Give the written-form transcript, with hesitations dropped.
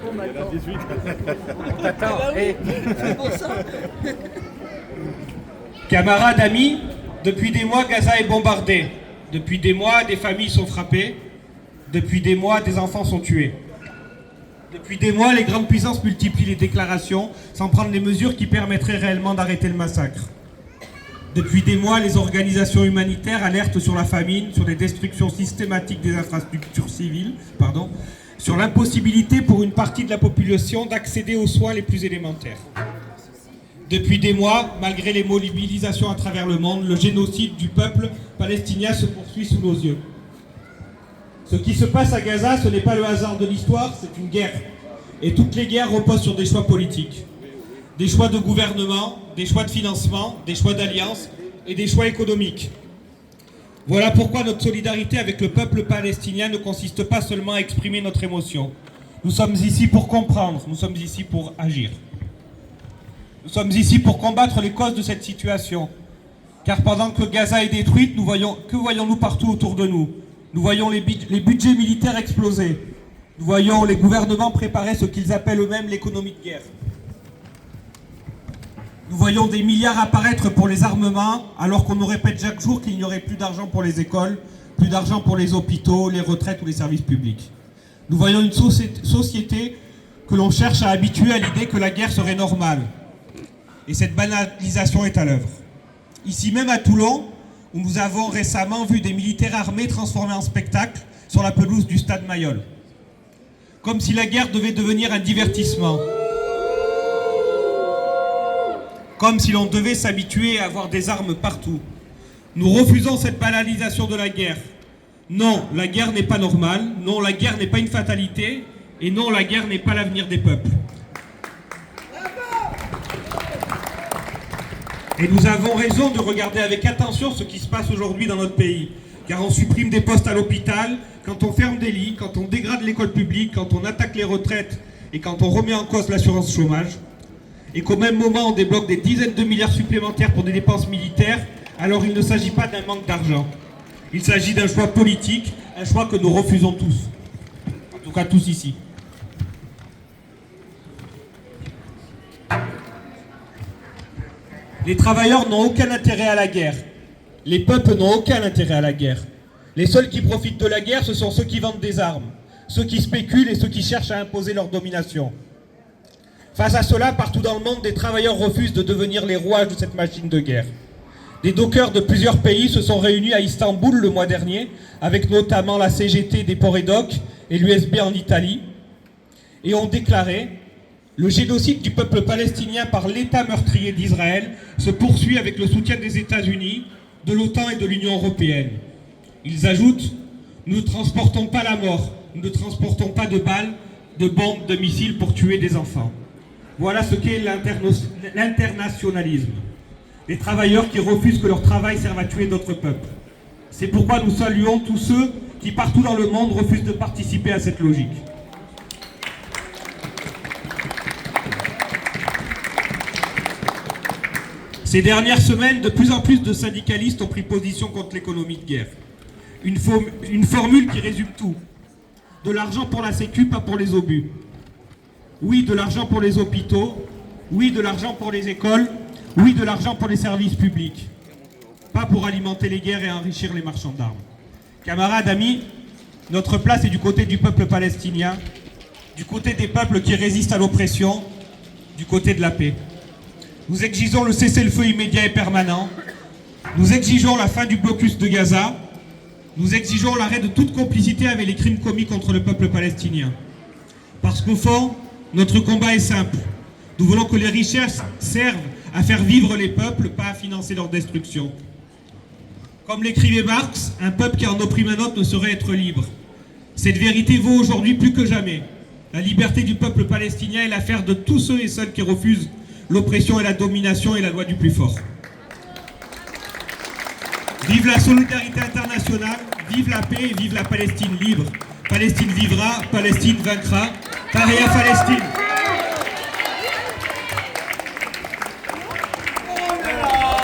Il y en a 18. On t'attend. C'est pour ça. Camarades, amis, depuis des mois, Gaza est bombardée. Depuis des mois, des familles sont frappées. Depuis des mois, des enfants sont tués. Depuis des mois, les grandes puissances multiplient les déclarations sans prendre les mesures qui permettraient réellement d'arrêter le massacre. Depuis des mois, les organisations humanitaires alertent sur la famine, sur les destructions systématiques des infrastructures civiles, sur l'impossibilité pour une partie de la population d'accéder aux soins les plus élémentaires. Depuis des mois, malgré les mobilisations à travers le monde, le génocide du peuple palestinien se poursuit sous nos yeux. Ce qui se passe à Gaza, ce n'est pas le hasard de l'histoire, c'est une guerre. Et toutes les guerres reposent sur des choix politiques. Des choix de gouvernement, des choix de financement, des choix d'alliance et des choix économiques. Voilà pourquoi notre solidarité avec le peuple palestinien ne consiste pas seulement à exprimer notre émotion. Nous sommes ici pour comprendre, nous sommes ici pour agir. Nous sommes ici pour combattre les causes de cette situation. Car pendant que Gaza est détruite, que voyons-nous partout autour de nous? Nous voyons les budgets militaires exploser. Nous voyons les gouvernements préparer ce qu'ils appellent eux-mêmes l'économie de guerre. Nous voyons des milliards apparaître pour les armements, alors qu'on nous répète chaque jour qu'il n'y aurait plus d'argent pour les écoles, plus d'argent pour les hôpitaux, les retraites ou les services publics. Nous voyons une société que l'on cherche à habituer à l'idée que la guerre serait normale. Et cette banalisation est à l'œuvre. Ici même à Toulon, où nous avons récemment vu des militaires armés transformés en spectacle sur la pelouse du stade Mayol. Comme si la guerre devait devenir un divertissement. Comme si l'on devait s'habituer à avoir des armes partout. Nous refusons cette banalisation de la guerre. Non, la guerre n'est pas normale. Non, la guerre n'est pas une fatalité. Et non, la guerre n'est pas l'avenir des peuples. Et nous avons raison de regarder avec attention ce qui se passe aujourd'hui dans notre pays. Car on supprime des postes à l'hôpital, quand on ferme des lits, quand on dégrade l'école publique, quand on attaque les retraites et quand on remet en cause l'assurance chômage. Et qu'au même moment on débloque des dizaines de milliards supplémentaires pour des dépenses militaires, alors il ne s'agit pas d'un manque d'argent. Il s'agit d'un choix politique, un choix que nous refusons tous. En tout cas tous ici. Les travailleurs n'ont aucun intérêt à la guerre. Les peuples n'ont aucun intérêt à la guerre. Les seuls qui profitent de la guerre, ce sont ceux qui vendent des armes, ceux qui spéculent et ceux qui cherchent à imposer leur domination. Face à cela, partout dans le monde, des travailleurs refusent de devenir les rouages de cette machine de guerre. Des dockers de plusieurs pays se sont réunis à Istanbul le mois dernier, avec notamment la CGT des ports et docks et l'USB en Italie, et ont déclaré « Le génocide du peuple palestinien par l'État meurtrier d'Israël se poursuit avec le soutien des États-Unis, de l'OTAN et de l'Union européenne. » Ils ajoutent « Nous ne transportons pas la mort, nous ne transportons pas de balles, de bombes, de missiles pour tuer des enfants. » Voilà ce qu'est l'internationalisme. Les travailleurs qui refusent que leur travail serve à tuer d'autres peuples. C'est pourquoi nous saluons tous ceux qui, partout dans le monde, refusent de participer à cette logique. Ces dernières semaines, de plus en plus de syndicalistes ont pris position contre l'économie de guerre. Une formule qui résume tout. De l'argent pour la sécu, pas pour les obus. Oui, de l'argent pour les hôpitaux. Oui, de l'argent pour les écoles. Oui, de l'argent pour les services publics. Pas pour alimenter les guerres et enrichir les marchands d'armes. Camarades, amis, notre place est du côté du peuple palestinien, du côté des peuples qui résistent à l'oppression, du côté de la paix. Nous exigeons le cessez-le-feu immédiat et permanent. Nous exigeons la fin du blocus de Gaza. Nous exigeons l'arrêt de toute complicité avec les crimes commis contre le peuple palestinien. Parce qu'au fond, notre combat est simple. Nous voulons que les richesses servent à faire vivre les peuples, pas à financer leur destruction. Comme l'écrivait Marx, un peuple qui en opprime un autre ne saurait être libre. Cette vérité vaut aujourd'hui plus que jamais. La liberté du peuple palestinien est l'affaire de tous ceux et celles qui refusent l'oppression et la domination et la loi du plus fort. Vive la solidarité internationale, vive la paix et vive la Palestine libre. Palestine vivra, Palestine vaincra. Tahrir Palestine.